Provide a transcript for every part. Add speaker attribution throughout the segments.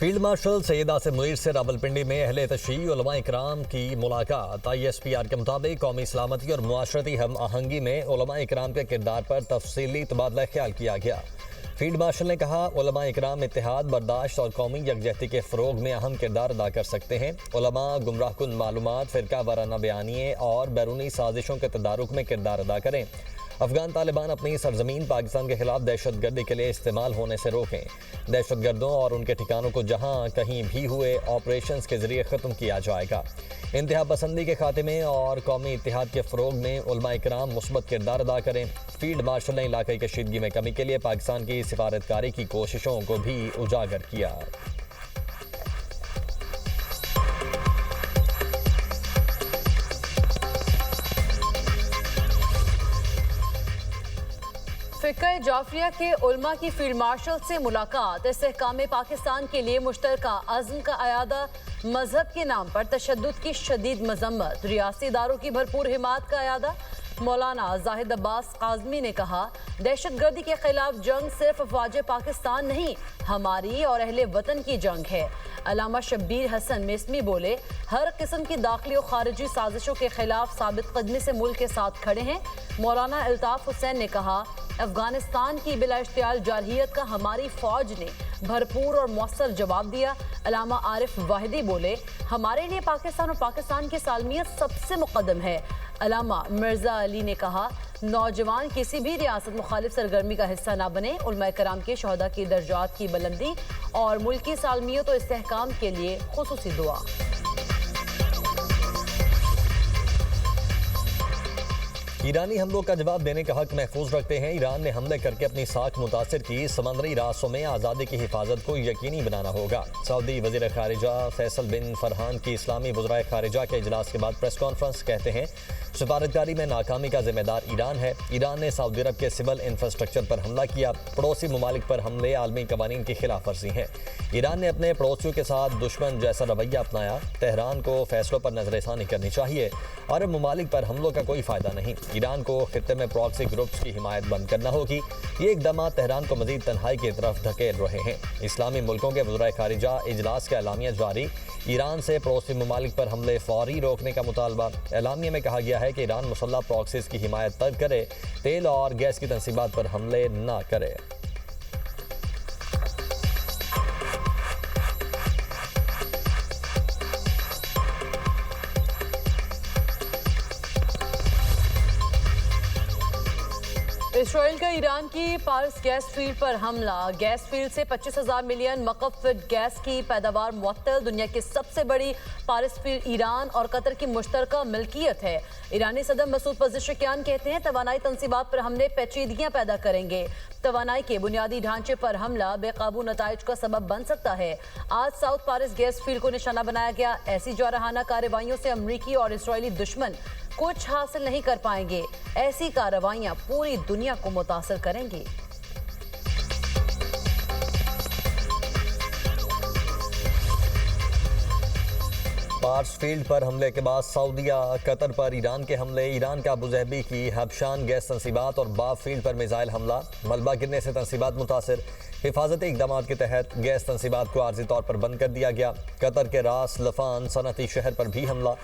Speaker 1: Field marshal Syed Asim Munir से रावलपिंडी में अहले तशरीह उलमा इकराम की मुलाकात। ISPR के मुताबिक कौमी सलामती और मुआशरती हम आहंगी में उलमा इकराम के किरदार पर तफसीली तबादला ख्याल किया गया। फील्ड मार्शल ने कहा, उलमा इकराम इत्तेहाद, बर्दाश्त और कौमी यकजहती के फ़रोग में अहम किरदार अदा कर सकते हैं। उलमा गुमराहकुन मालूमात, फ़िरका वाराना बयानिए और बैरूनी साजिशों के तदारुक में किरदार अदा करें। अफगान तालिबान अपनी सरजमीन पाकिस्तान के खिलाफ दहशत गर्दी के लिए इस्तेमाल होने से रोकें। दहशत गर्दों और उनके ठिकानों को जहां कहीं भी हुए ऑपरेशंस के जरिए ख़त्म किया जाएगा। इंतहा पसंदी के खात्मे और कौमी इत्तेहाद के फ़रोग में उलमा इकराम मुस्बत किरदार अदा करें। फील्ड मार्शल ने इलाक़ाई कशीदगी में कमी के लिए पाकिस्तान की सिफारतकारी की कोशिशों को भी उजागर किया।
Speaker 2: फ़िक़्ह जाफ़रिया के उलमा की फील्ड मार्शल से मुलाकात। इस्तेहकाम पाकिस्तान के लिए मुश्तरका अज़्म का अयादा। मजहब के नाम पर तशद्दुद की शदीद मजम्मत। रियासी इदारों की भरपूर हिमायत का अयादा। मौलाना जाहिद अब्बास काज़मी ने कहा, दहशत गर्दी के खिलाफ जंग सिर्फ अफ़वाज पाकिस्तान नहीं, हमारी और अहले वतन की जंग है। अल्लामा शब्बीर हसन मिस्मी बोले, हर किस्म की दाखिली और खारिजी साजिशों के खिलाफ साबित कदमी से मुल्क के साथ खड़े हैं। मौलाना अल्ताफ़ हुसैन ने कहा, अफगानिस्तान की बिला इश्तियाल जारहियत का हमारी फ़ौज ने भरपूर और मौसर जवाब दिया। अल्लामा आरिफ वाहिदी बोले, हमारे लिए पाकिस्तान और पाकिस्तान की सालमियत सबसे मुक़द्दम है। अल्लामा मिर्ज़ा अली ने कहा, नौजवान किसी भी रियासत मुखालिफ सरगर्मी का हिस्सा ना बने। उलमा कराम के शहदा की दर्जात की बुलंदी और मुल्की सालमियत और इस्तेहकाम के लिए खुसूसी दुआ।
Speaker 1: ईरानी हमलों का जवाब देने का हक महफूज रखते हैं। ईरान ने हमले करके अपनी साख मुतासिर की। समंदरी रास्तों में आज़ादी की हिफाजत को यकीनी बनाना होगा। सऊदी वज़ीर ख़ारिजा फैसल बिन फरहान की इस्लामी वज़राए ख़ारिजा के इजलास के बाद प्रेस कॉन्फ्रेंस कहते हैं, सिफारतकारी में नाकामी का जिम्मेदार ईरान है। ईरान ने सऊदी अरब के सिविल इंफ्रास्ट्रक्चर पर हमला किया। पड़ोसी ममालिक पर हमले आलमी कवानीन की खिलाफ वर्जी हैं। ईरान ने अपने पड़ोसियों के साथ दुश्मन जैसा रवैया अपनाया। तेहरान को फैसलों पर नजरसानी करनी चाहिए। अरब ममालिक पर हमलों का कोई फ़ायदा नहीं। ईरान को खित्ते में प्रॉक्सी ग्रुप्स की हिमायत बंद करना होगी। ये इक़दाम तेहरान को मज़ीद तन्हाई की तरफ धकेल रहे हैं। इस्लामी मुल्कों के वज़राए ख़ारिजा इजलास का एलामिया जारी। ईरान से पड़ोसी ममालिक पर हमले फौरी रोकने का मुतालबा। एलामिया में कहा गया है कि ईरान मुसल्लह प्रॉक्सीज़ की हिमायत तर्क करे, तेल और गैस की तनसीबात पर हमले ना करे।
Speaker 2: इसराइल का ईरान की पारस गैस फील्ड पर हमला। गैस फील्ड से 25,000 मिलियन मकब फीट गैस की पैदावार मुअत्तल। दुनिया की सबसे बड़ी पारस फील्ड ईरान और कतर की मुश्तरका मिल्कियत है। ईरानी सदर मसूद पज़ेश्कियान कहते हैं, तवानाई तनसीबात पर हमले पेचीदगियां पैदा करेंगे। तवानाई के बुनियादी ढांचे पर हमला बेकाबू नताइज का सबब बन सकता है। आज साउथ पारस गैस फील्ड को निशाना बनाया गया। ऐसी जारहाना कार्रवाइयों से अमरीकी और इसराइली दुश्मन कुछ हासिल नहीं कर पाएंगे। ऐसी कार्रवाइयां पूरी दुनिया को मुतासर करेंगी।
Speaker 1: पार्स फील्ड पर हमले के बाद सऊदिया कतर पर ईरान के हमले। ईरान का अबूज़हबी की हबशान गैस तनसीबात और बाब फील्ड पर मिसाइल हमला। मलबा गिरने से तनसीबात मुतासर। हिफाजती इक़दाम के तहत गैस तनसीबात को आर्जी तौर पर बंद कर दिया गया। कतर के रास लफान सनती शहर पर भी हमला।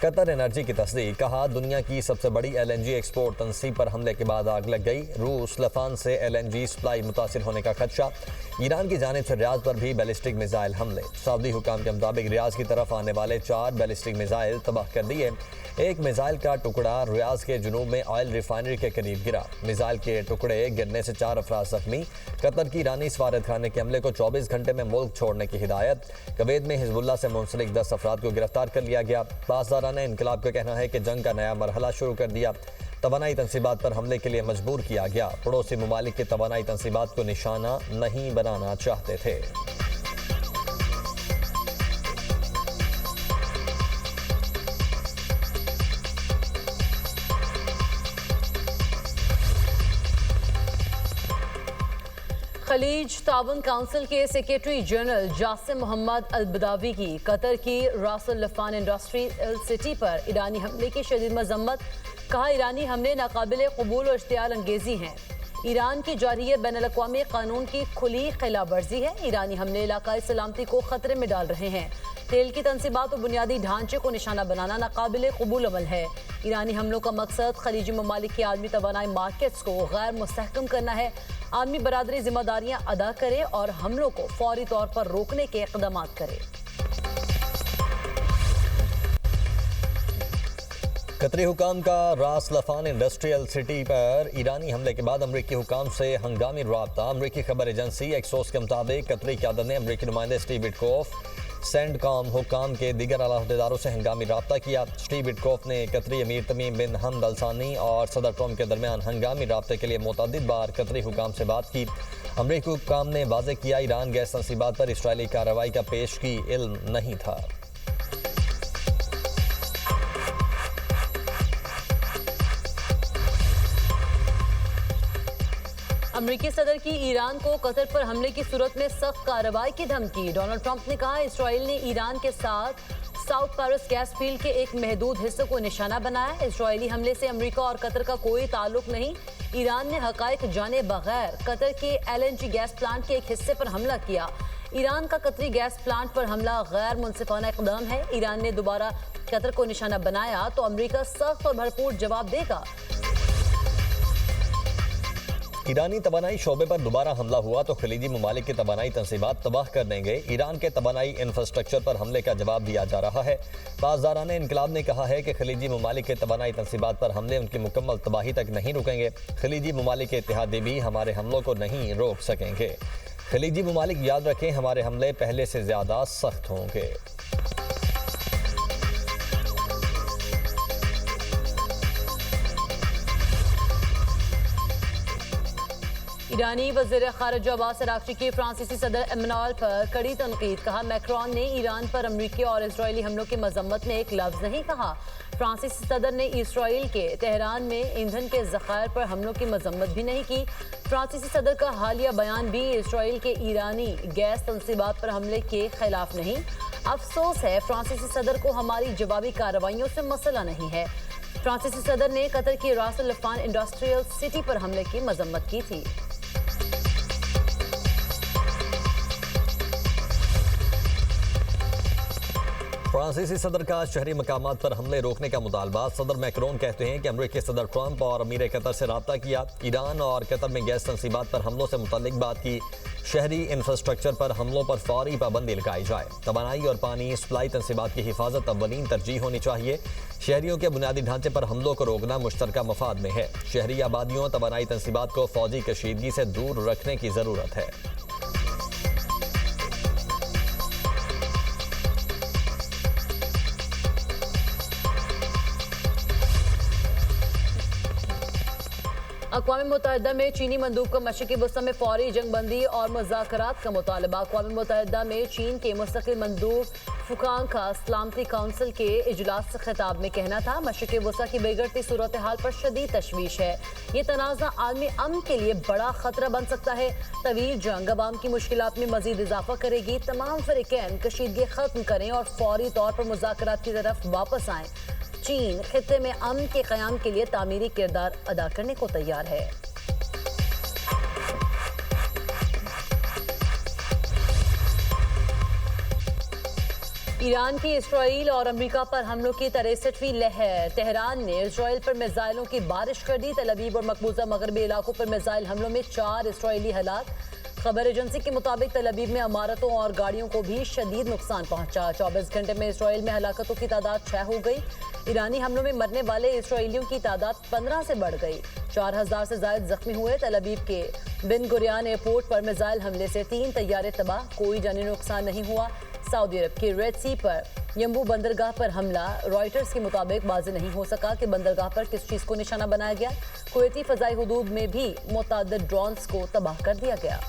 Speaker 1: कतर एनर्जी की तस्दीक। कहा, दुनिया की सबसे बड़ी LNG एक्सपोर्ट तनसीब पर हमले के बाद आग लग गई। रूस लफान से LNG सप्लाई मुतासिर होने का खदशा। ईरान की जानिब से रियाज पर भी बैलिस्टिक मिसाइल हमले। सऊदी हुकाम के मुताबिक रियाज की तरफ आने वाले 4 बैलिस्टिक मिसाइल तबाह कर दिए। एक मिसाइल का टुकड़ा रियाज के जुनूब में ऑयल रिफाइनरी के करीब गिरा। मिसाइल के टुकड़े गिरने से 4 अफराद जख्मी। कतर की ईरानी सफारतखाने के हमले को 24 घंटे में मुल्क छोड़ने की हिदायत। कुवैत में हिजबुल्लाह से मुंसलिक 10 अफराद को गिरफ्तार कर लिया गया। पासदाराना इनकलाब का कहना है कि जंग का नया मरहला शुरू कर दिया। तवानाई तनसीबात पर हमले के लिए मजबूर किया गया। पड़ोसी ममालिक के तवानाई तनसीबात को निशाना नहीं बनाना चाहते थे।
Speaker 2: खलीज ताउन काउंसिल के सेक्रेटरी जनरल जासिम मोहम्मद अल बदावी की कतर की रासुल लफान इंडस्ट्रियल सिटी पर ईरानी हमले की शदीद मजम्मत। कहा, ईरानी हमले नाकाबिले कबूल और इश्तियाल अंगेजी हैं। ईरान की जारी बैनुल-अक़वामी कानून की खुली खिलाफवर्जी है। ईरानी हमले इलाकाई सलामती को खतरे में डाल रहे हैं। तेल की तनसीबात और बुनियादी ढांचे को निशाना बनाना नाकाबिल कबूल अमल है। ईरानी हमलों का मकसद खलीजी ममालिक की आलमी तवानाई मार्केट्स को गैर मुस्तहकम करना है। आलमी बरादरी जिम्मेदारियां अदा करे और हमलों को फौरी तौर पर रोकने के इक़दाम करे।
Speaker 1: कतरी हुकाम का रास लफान इंडस्ट्रियल सिटी पर ईरानी हमले के बाद अमरीकी हुकाम से हंगामी रब्ता। अमरीकी खबर एजेंसी एक्सोस के मुताबिक कतरी क़यादत ने अमरीकी नुमाइंदे स्टीव विटकॉफ, सेंडकॉम हुकाम के दीगर आला अहदेदारों से हंगामी रब्ता किया। स्टीव विटकॉफ ने कतरी अमीर तमीम बिन हमद अल सानी और सदर ट्रंप के दरमियान हंगामी रब्ते के लिए मुतअद्दिद बार कतरी हुकाम से बात की। अमरीकी हुकाम ने वाज़ेह किया ईरान गैस तनसीबात पर इसराइली कार्रवाई का पेशगी इल्म नहीं था।
Speaker 2: अमरीकी सदर की ईरान को कतर पर हमले की सूरत में सख्त कार्रवाई की धमकी। डोनाल्ड ट्रंप ने कहा इसराइल ने ईरान के साथ साउथ पारस गैस फील्ड के एक महदूद हिस्से को निशाना बनाया। इसराइली हमले से अमरीका और कतर का कोई ताल्लुक नहीं। ईरान ने हकायक जाने बगैर कतर के LNG गैस प्लांट के एक हिस्से पर हमला किया। ईरान का कतरी गैस प्लांट पर हमला गैर मुनसिफाना इक़दाम है। ईरान ने दोबारा कतर को निशाना बनाया तो अमरीका सख्त और भरपूर जवाब देगा।
Speaker 1: ईरानी तवानाई शोबे पर दोबारा हमला हुआ तो खलीजी ममालिक की तवानाई तनसीबात तबाह कर देंगे। ईरान के तवानाई इंफ्रास्ट्रक्चर पर हमले का जवाब दिया जा रहा है। पासदारान इनकलाब ने कहा है कि खलीजी ममालिक के तवानाई तनसीबात पर हमले उनकी मुकम्मल तबाही तक नहीं रुकेंगे। खलीजी ममालिक के इत्तेहादी भी हमारे हमलों को नहीं रोक सकेंगे। खलीजी ममालिक याद रखें, हमारे हमले पहले से ज़्यादा सख्त होंगे।
Speaker 2: ईरानी वज़ीर ख़ारिजा अब्बास अराग़ची की फ्रांसीसी सदर इमैनुएल पर कड़ी तनकीद। कहा मैक्रोन ने ईरान पर अमरीकी और इसराइली हमलों की मजम्मत में एक लफ्ज़ नहीं कहा। फ्रांसीसी सदर ने इसराइल के तेहरान में ईंधन के ज़खायर पर हमलों की मजम्मत भी नहीं की। फ्रांसीसी सदर का हालिया बयान भी इसराइल के ईरानी गैस तनसीबात पर हमले के खिलाफ नहीं। अफसोस है फ्रांसीसी सदर को हमारी जवाबी कार्रवाइयों से मसला नहीं है। फ्रांसीसी सदर ने कतर की रास लफान इंडस्ट्रियल सिटी पर हमले की मजम्मत की थी।
Speaker 1: फ्रांसीसी सदर का शहरी मकामात पर हमले रोकने का मुतालबा। सदर मैक्रोन कहते हैं कि अमरीकी सदर ट्रंप और अमीर कतर से रब्ता किया। ईरान और कतर में गैस तनसीबात पर हमलों से मुतल्लिक बात की। शहरी इंफ्रास्ट्रक्चर पर हमलों पर फौरी पाबंदी लगाई जाए। तवानाई और पानी सप्लाई तनसीबात की हिफाजत अव्वलीन तरजीह होनी चाहिए। शहरियों के बुनियादी ढांचे पर हमलों को रोकना मुश्तरका मफाद में है। शहरी आबादियों तवानाई तनसीबात को फौजी कशीदगी से दूर रखने की ज़रूरत है।
Speaker 2: अक़वाम मुत्तहिदा में चीनी मंदूब का मशरिक़ी वस्ता में फौरी जंगबंदी और मुज़ाकरात का मुतालबा। अक़वाम मुत्तहिदा में चीन के मुस्तक़िल मंदूब फुकान का सलामती काउंसिल के इजलास से खिताब में कहना था मशरिक़ी वस्ता की बिगड़ती सूरत हाल पर शदीद तशवीश है। ये तनाज़ा आलमी अमन के लिए बड़ा खतरा बन सकता है। तवील जंग अवाम की मुश्किलात में मजीद इजाफा करेगी। तमाम फ़रीक़ैन कशीदगी ख़त्म करें और फौरी तौर पर मुज़ाकरात की तरफ वापस आएँ। चीन खित्ते में अमन के क़याम के लिए तामीरी किरदार अदा करने को तैयार है। ईरान की इसराइल और अमेरिका पर हमलों की 63वीं लहर। तेहरान ने इसराइल पर मिसाइलों की बारिश कर दी। तल अवीव और मकबूजा मगरबी इलाकों पर मिसाइल हमलों में 4 इसराइली हलाक। खबर एजेंसी के मुताबिक तल अवीव में इमारतों और गाड़ियों को भी शदीद नुकसान पहुंचा। 24 घंटे में इसराइल में हलाकतों की तादाद 6 हो गई। ईरानी हमलों में मरने वाले इसराइलियों की तादाद 15 से बढ़ गई। 4000 से ज्यादा जख्मी हुए। तल अवीव के बिन गुरियान एयरपोर्ट पर मिसाइल हमले से 3 तैयारे तबाह, कोई जानी नुकसान नहीं हुआ। सऊदी अरब की रेड सी पर यम्बू बंदरगाह पर हमला। रॉयटर्स के मुताबिक वाज़ेह नहीं हो सका कि बंदरगाह पर किस चीज़ को निशाना बनाया गया। कुवैती फ़ज़ाई हुदूद में भी मुतअद्दिद ड्रोन्स को तबाह कर दिया गया।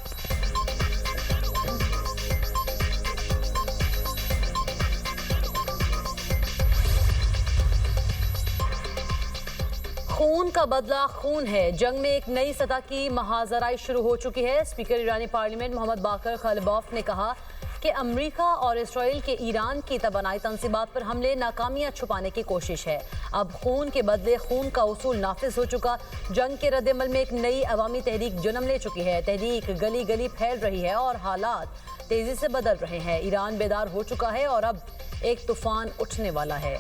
Speaker 2: खून का बदला खून है। जंग में एक नई सतह की महाजराई शुरू हो चुकी है। स्पीकर ईरानी पार्लियामेंट मोहम्मद बाकर खलीबॉफ ने कहा कि अमेरिका और इसराइल के ईरान की तवानाई तंसीबात पर हमले नाकामियां छुपाने की कोशिश है। अब खून के बदले खून का उसूल नाफिज हो चुका। जंग के रद्देमल में एक नई अवामी तहरीक जन्म ले चुकी है। तहरीक गली गली फैल रही है और हालात तेजी से बदल रहे हैं। ईरान बेदार हो चुका है और अब एक तूफान उठने वाला है।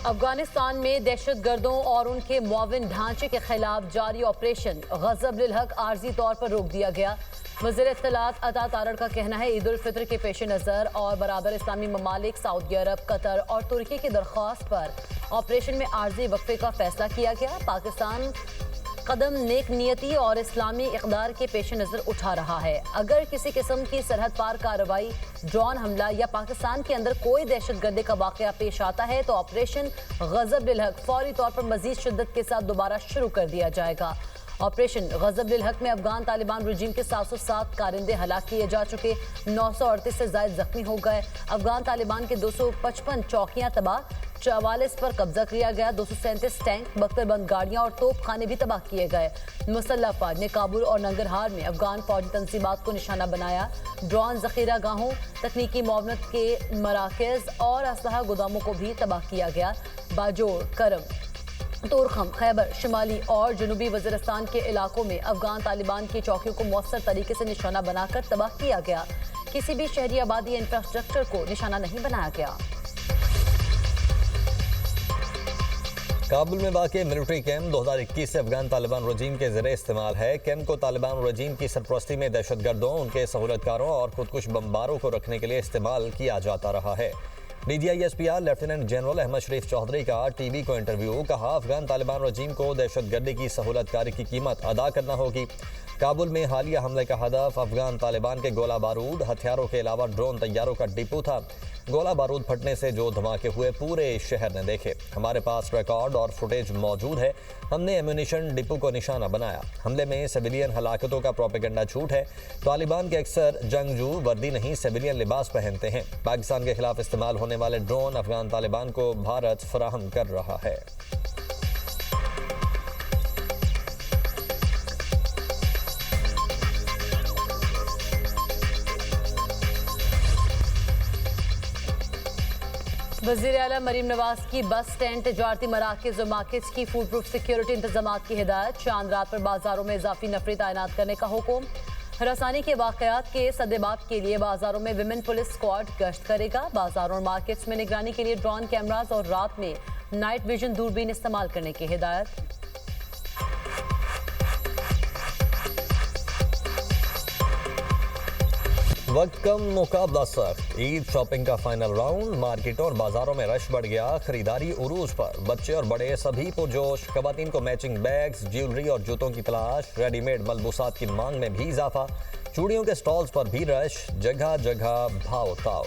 Speaker 2: अफगानिस्तान में दहशतगर्दों और उनके मुआविन ढांचे के खिलाफ जारी ऑपरेशन गजब लिल हक आर्जी तौर पर रोक दिया गया। वज़ीर इत्तलात अता तारड़ का कहना है ईद उल फितर के पेश नज़र और बराबर इस्लामी ममालिक सऊदी अरब, कतर और तुर्की की दरख्वास्त पर ऑपरेशन में आर्जी वक्फे का फैसला किया गया। पाकिस्तान कदम नेक नियति और इस्लामी इक़दार के पेश नज़र उठा रहा है। अगर किसी किस्म की सरहद पार कार्रवाई, ड्रोन हमला या पाकिस्तान के अंदर कोई दहशतगर्दी का वाक़या पेश आता है तो ऑपरेशन गज़ब लिल हक फौरी तौर पर मज़ीद शिद्दत के साथ दोबारा शुरू कर दिया जाएगा। ऑपरेशन गज़ब लिल हक में अफगान तालिबान रजीम के 707 कारिंदे हलाक किए जा चुके, 938 से ज़ायद जख्मी हो गए। अफगान तालिबान के 255 चौकियाँ तबाह, 44 पर कब्जा किया गया। 237 टैंक, बख्तरबंद गाड़ियां और तोपखाने भी तबाह किए गए। मुसल्लह अफवाज ने काबुल और नंगरहार में अफगान फौजी तंसीबात को निशाना बनाया। ड्रोन जखीरा गाहों, तकनीकी मुआवनत के मराकज़ और असलहा गोदामों को भी तबाह किया गया। बाजोर, करम, तोरखम, खैबर, शिमाली और जनूबी वज़ीरिस्तान के इलाकों में अफगान तालिबान की चौकियों को मौसर तरीके से निशाना बनाकर तबाह किया गया। किसी भी शहरी आबादी इंफ्रास्ट्रक्चर को निशाना नहीं बनाया गया।
Speaker 1: काबुल में वाक़ मिलिट्री कैंप 2021 से अफगान तालिबान रजीम के ज़रिए इस्तेमाल है। कैंप को तालिबान रजीम की सरपरस्ती में दहशतगर्दों, उनके सहूलतकारों और खुदकुश बमबारों को रखने के लिए इस्तेमाल किया जाता रहा है। DGISPR लेफ्टिनेंट जनरल अहमद शरीफ चौधरी का टीवी को इंटरव्यू। कहा, अफगान तालिबान रजीम को दहशतगर्दी की सहूलतकारी की कीमत अदा करना होगी। काबुल में हालिया हमले का हदफ अफगान तालिबान के गोला बारूद, हथियारों के अलावा ड्रोन तैयारों का डिपो था। गोला बारूद फटने से जो धमाके हुए पूरे शहर ने देखे। हमारे पास रिकॉर्ड और फुटेज मौजूद है। हमने एम्यूनिशन डिपो को निशाना बनाया। हमले में सिविलियन हलाकतों का प्रोपेगेंडा झूठ है। तालिबान के अक्सर जंगजू वर्दी नहीं सिविलियन लिबास पहनते हैं। पाकिस्तान के खिलाफ इस्तेमाल होने वाले ड्रोन अफगान तालिबान को भारत फराहम कर रहा है।
Speaker 2: वज़ीर आला मरीम नवाज की बस स्टैंड, तजारती मराकज़ और मार्केट्स की फूड प्रूफ सिक्योरिटी इंतजाम की हिदायत। चांद रात पर बाजारों में इजाफी नफरी तैनात करने का हुक्म। हरासानी के वाक़यात के सद्देबाब के लिए बाजारों में विमेन पुलिस स्क्वाड गश्त करेगा। बाजारों और मार्केट्स में निगरानी के लिए ड्रोन कैमराज और रात में नाइट विजन दूरबीन इस्तेमाल करने की हिदायत।
Speaker 1: वक्त कम, मुकाबला सख्त। ईद शॉपिंग का फाइनल राउंड। मार्केटों और बाजारों में रश बढ़ गया। खरीदारी उरूज पर। बच्चे और बड़े सभी पुरजोश। खवातीन को मैचिंग बैग्स, ज्वेलरी और जूतों की तलाश। रेडीमेड मलबूसात की मांग में भी इजाफा। चूड़ियों के स्टॉल्स पर भी रश। जगह जगह भाव ताव।